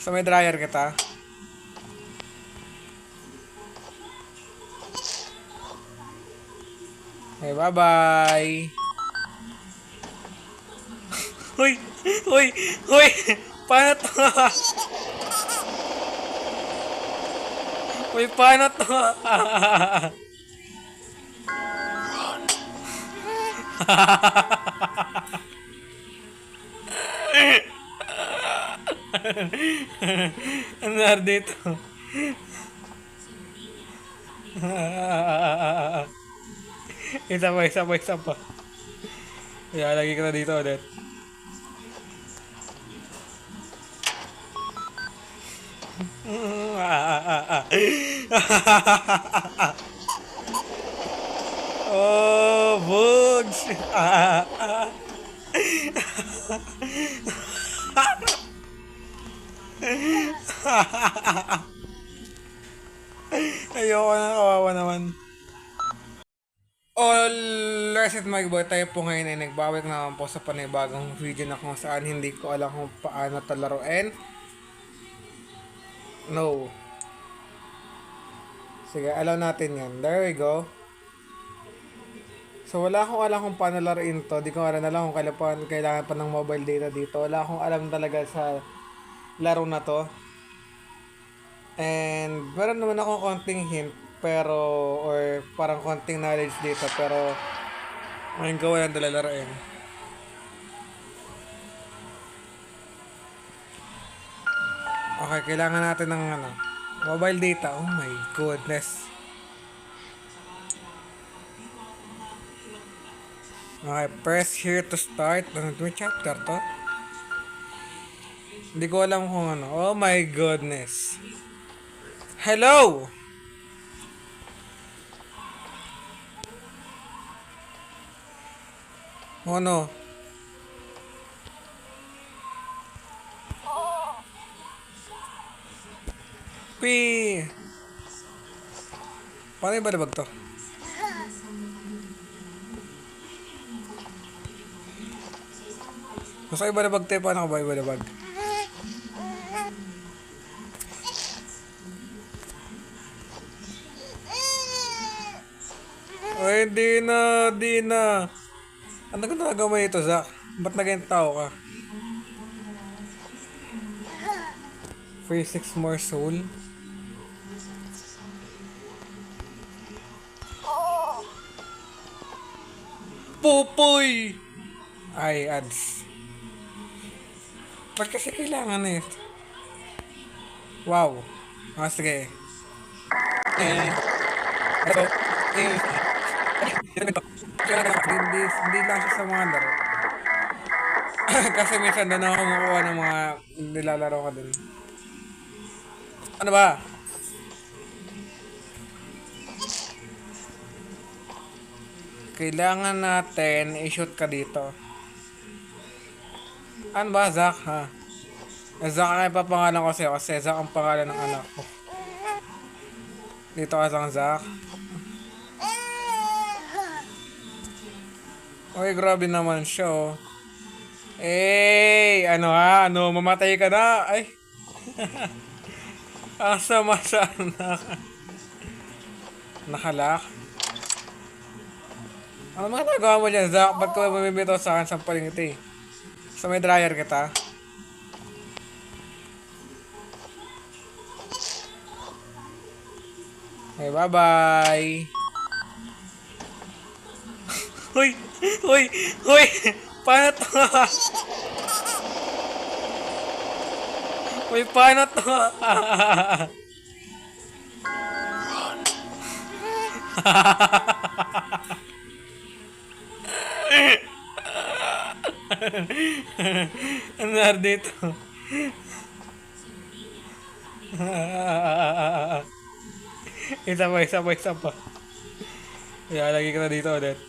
So may dryer kita. Okay, bye-bye. Uy! Uy! Uy! Paano to? Uy, paano to? Ano na dito? Isa pa. Kaya lagi ka na dito ulit. Oh, bugs! Ayoko na, kawawa naman. Alright, at magboy tayo po ngayon ay nagbabalik naman po sa panibagong video na kung saan hindi ko alam kung paano ito laruin. No. Sige, alam natin yan. There we go. So wala akong alam kung paano laruin to. Di ko alam kung kailangan pa ng mobile data dito. Wala akong alam talaga sa laro na to. And meron naman akong konting hint or parang konting knowledge dito, pero ngayon ko walang dalalaroin. Okay, kailangan natin ng mobile data. Oh my goodness. Okay, press here to start. Ano ito? Chapter to? Hindi ko alam kung ano. Oh my goodness. Hello! Oh no. Pi! Paano yung balibag to? Gusto ko yung balibag tayo. Paano ko ba yung balibag? Ay, di na. Ano ka nagawa mo ito, Zach? Ba't naging tao ka? Free 6 more soul. Pupoy! Ay, ads. Ba't kasi kailangan na ito? Wow. Sige. Ito. Hindi lang siya sa mga laro. Kasi minsan doon ako kumukuha ng mga nilalaro ka dun. Ano ba? Kailangan natin i-shoot ka dito. Ano ba, Zach, ha? Zach ang ipapangalan ko sa'yo kasi Zach ang pangalan ng anak ko. Dito ka lang, Zach. Uy, grabe naman siya, oh. Eh, ano ha? Ano, mamatay ka na? Ay. Ang sama sa anak. Nakalak. Ano mga nagawa mo dyan, Zach? Ba't ka bumibitaw sa akin sa palingiti? So may dryer kita. Okay, bye-bye. Uy! Uy! Uy! Paano to? Uy, paano to? Ano na dito? Isa pa. Kaya lagi ka na dito ulit.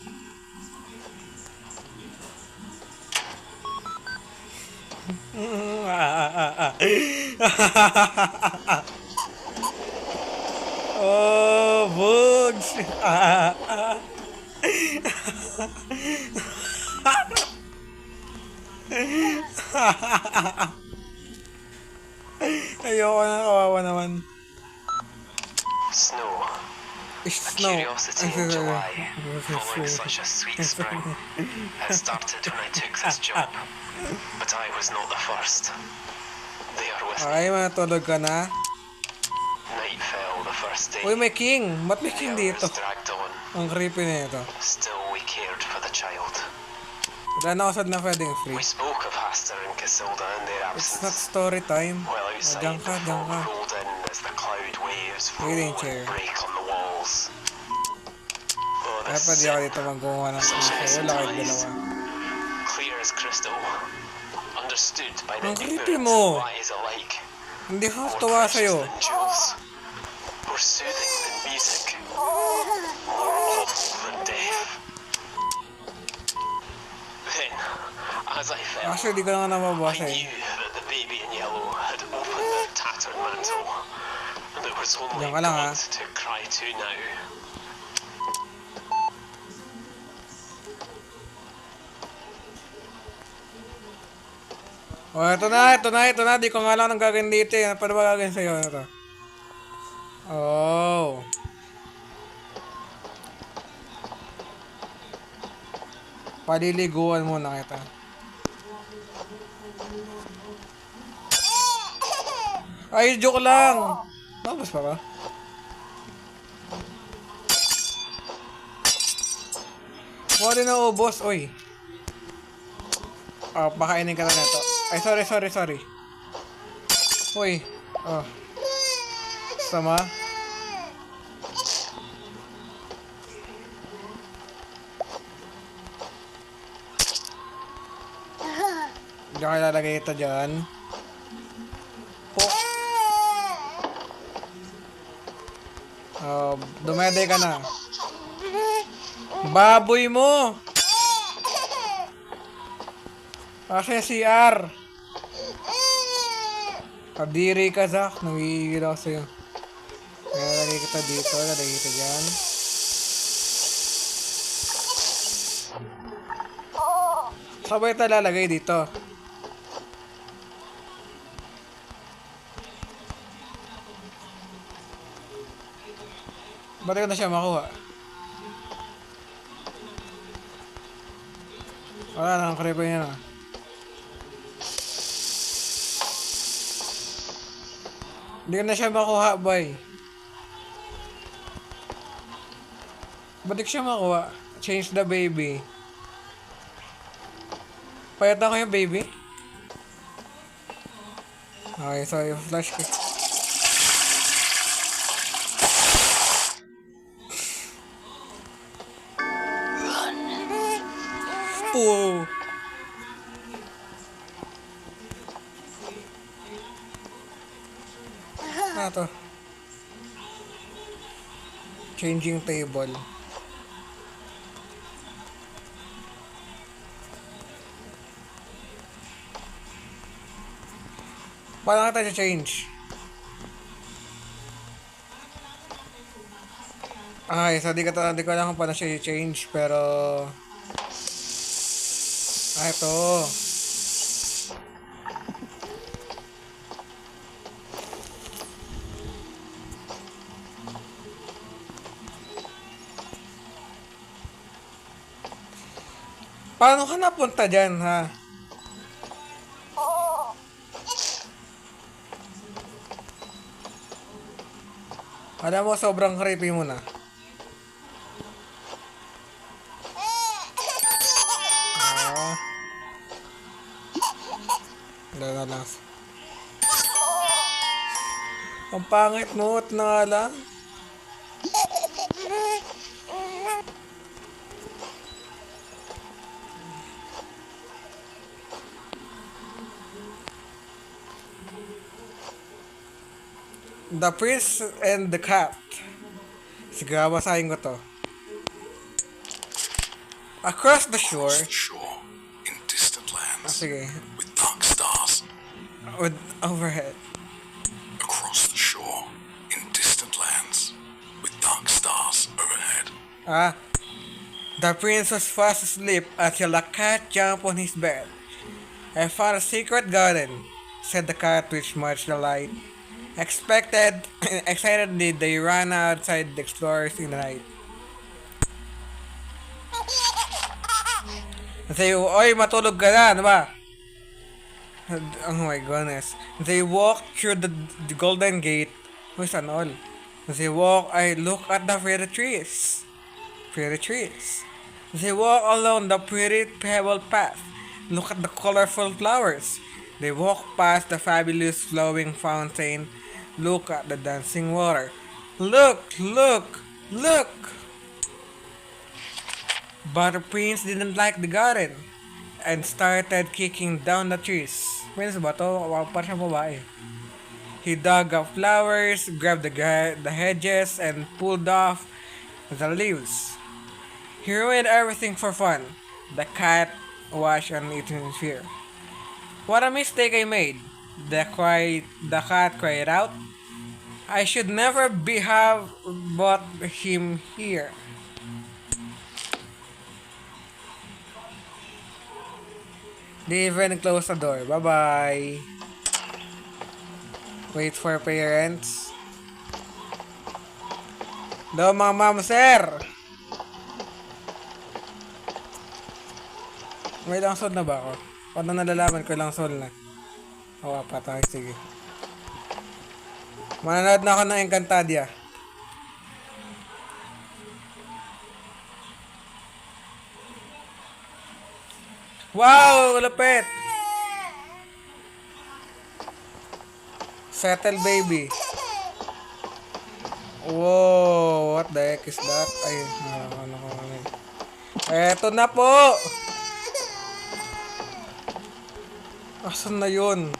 Oh, bugs! Ayoko na, kawawa naman. Snow. A Snow. curiosity in July, following such a sweet spring. It started when I took this job, but I was not the first. They are with me. Ay, matulog ka na. Night fell the first day. Uy, may king. Ba't may The king hours dito? dragged on. Ang creepy na ito. Still we cared for the child. Wala na ako na pwedeng free. We spoke of Haster and Casilda in their It's not absence. story time. While outside, Diyan the ka. fog rolled in as the cloud waves roll Reading and chair. break on the walls. Oh, the Kaya pwede ako dito magkuha ng puso. Wala kahit dalawa. clear as crystal, understood by the Ang creepy ignorant mo. and wise alike, Hindi ako more tuwa precious sa'yo. than jewels, more soothing than music, more awful than death. Then, as I fell, Actually, di ko na nga I nababasa eh. knew that the baby in yellow had opened their tattered mantle, and it was only Diyan ka lang, God to cry to now. Oh, ito na. Di ko nga lang nang gagawin dito eh. Paano ba gagawin sa'yo? Ano to? Oh. Paliliguan muna kita. Ay, joke lang! Tapos pa ba? Wala din na ubos, oy. Oh, pakainin ka na neto. Ay, sorry. Uy. Oh. Sama. Diyan ka lalagay ito dyan. Po. Oh, dumede ka na. Baboy mo! Kasi CR. Kadiri ka, Zach. Nangigigil ako sa'yo. Kaya lagay kita dito. Lagay kita dyan. Sabay ito lalagay dito. Ba't ko na siya makuha? Wala na, ang creepy niya na. Hindi ko na siya makuha, boy. Ba't di ko siya makuha? Change the baby. Payatan ko yung baby. Okay, so yung flash ko. Po. Ano to? Changing table. Paano kita change? Okay, so di ko alam kung paano siya i-change, pero... ito. Paano ka napunta dyan, ha? Alam mo, sobrang creepy mo na. Ah. Wala na lang. Ang pangit mo, at na nga lang. The Prince and the Cat. Sige, basahin ko to. Across the shore. Across the shore, in distant lands, Sige. with dark stars. With overhead. Across the shore, in distant lands, with dark stars overhead. The prince was fast asleep until a cat jumped on his bed. I found a secret garden, said the cat, which much delight. Excitedly, they ran outside the explorers in the night. They, oy, matulog ka na, ano ba? Oh my goodness. They walk through the golden gate. Who's an all? They walk, I look at the pretty trees. Pretty trees. They walk along the pretty pebble path. Look at the colorful flowers. They walk past the fabulous flowing fountain. Look at the dancing water. Look, look, look! But the prince didn't like the garden and started kicking down the trees. Prince ba to? Para siyang babae. He dug up flowers, grabbed the hedges, and pulled off the leaves. He ruined everything for fun. The cat watched and it in fear. What a mistake I made. The cat cried out. I should never have brought him here. They even closed the door. Bye-bye. Wait for parents. Hello, mga ma'am, sir! May ilang soul na ba ako? Paano nalalaman ko ilang soul na? Oo, patay. Sige. Mananood na ako ng Encantadia. Wow! Lapit! Settle baby. Whoa! What the heck is that? Ay, ano ko. Eto na po! Asan na yun?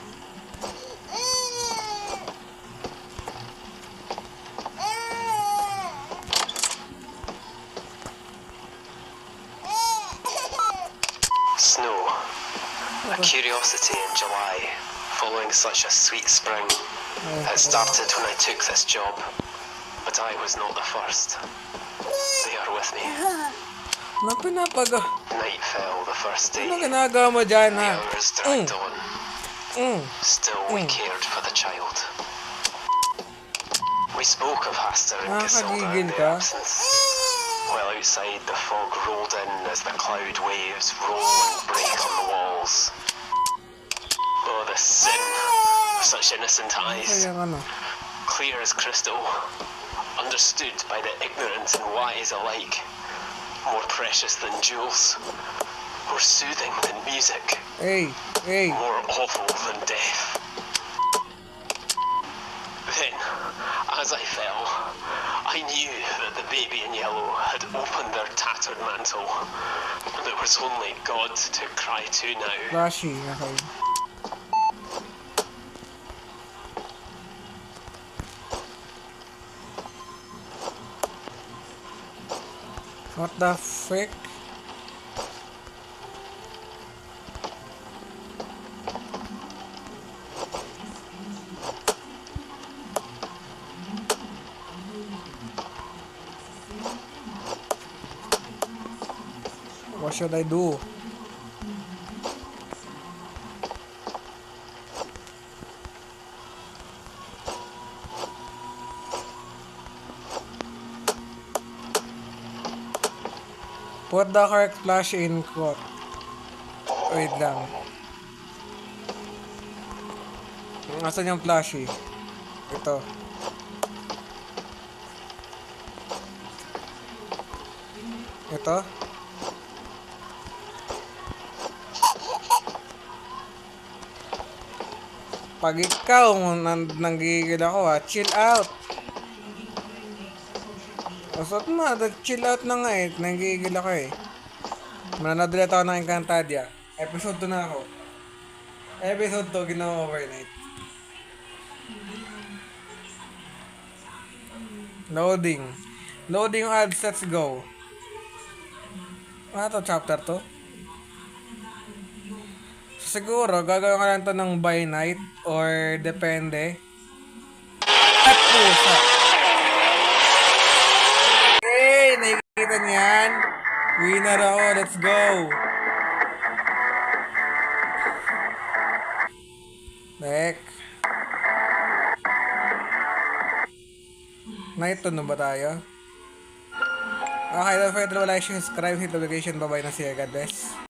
Snow. A curiosity in July, following such a sweet spring. It started when I took this job, but I was not the first. They are with me. Ano pinapaga? Night fell the first day. Ano ginagawa mo dyan, The ha? hours dragged on. Still, we cared for the child. We spoke of Hasta and Casilda in Nakakagigil their ka? absence. While outside, the fog rolled in as the cloud waves roll and break on the walls. Oh, the sin of such innocent eyes, Kaya ano? clear as crystal, understood by the ignorant and wise alike, more precious than jewels, more soothing than music, Hey, hey. more awful than death. Then, as I fell, I knew that the baby in yellow had opened their tattered mantle, and there was only God to cry to now. Flashy. Okay. What the frick? What should I do? Put the correct flash in quote. Wait lang. Asan yung flashy? Ito. Ito. Pag ikaw nanggigil ako chill out. Usot mo, chill out na nga nanggigil ako Manonood ulit ako ng Encantadia. Episode 2 na ako. Episode 2 ginawa overnight. Loading. Loading yung ads, let's go. Ano to, chapter 2? Siguro, gagawin ka lang to ng by night or depende. At pusa. Hey, nakikita niyan? Winner ako, let's go. Back. Naito na ba tayo? Okay, don't forget to like, share, subscribe, hit notification. Bye-bye na siya. God bless.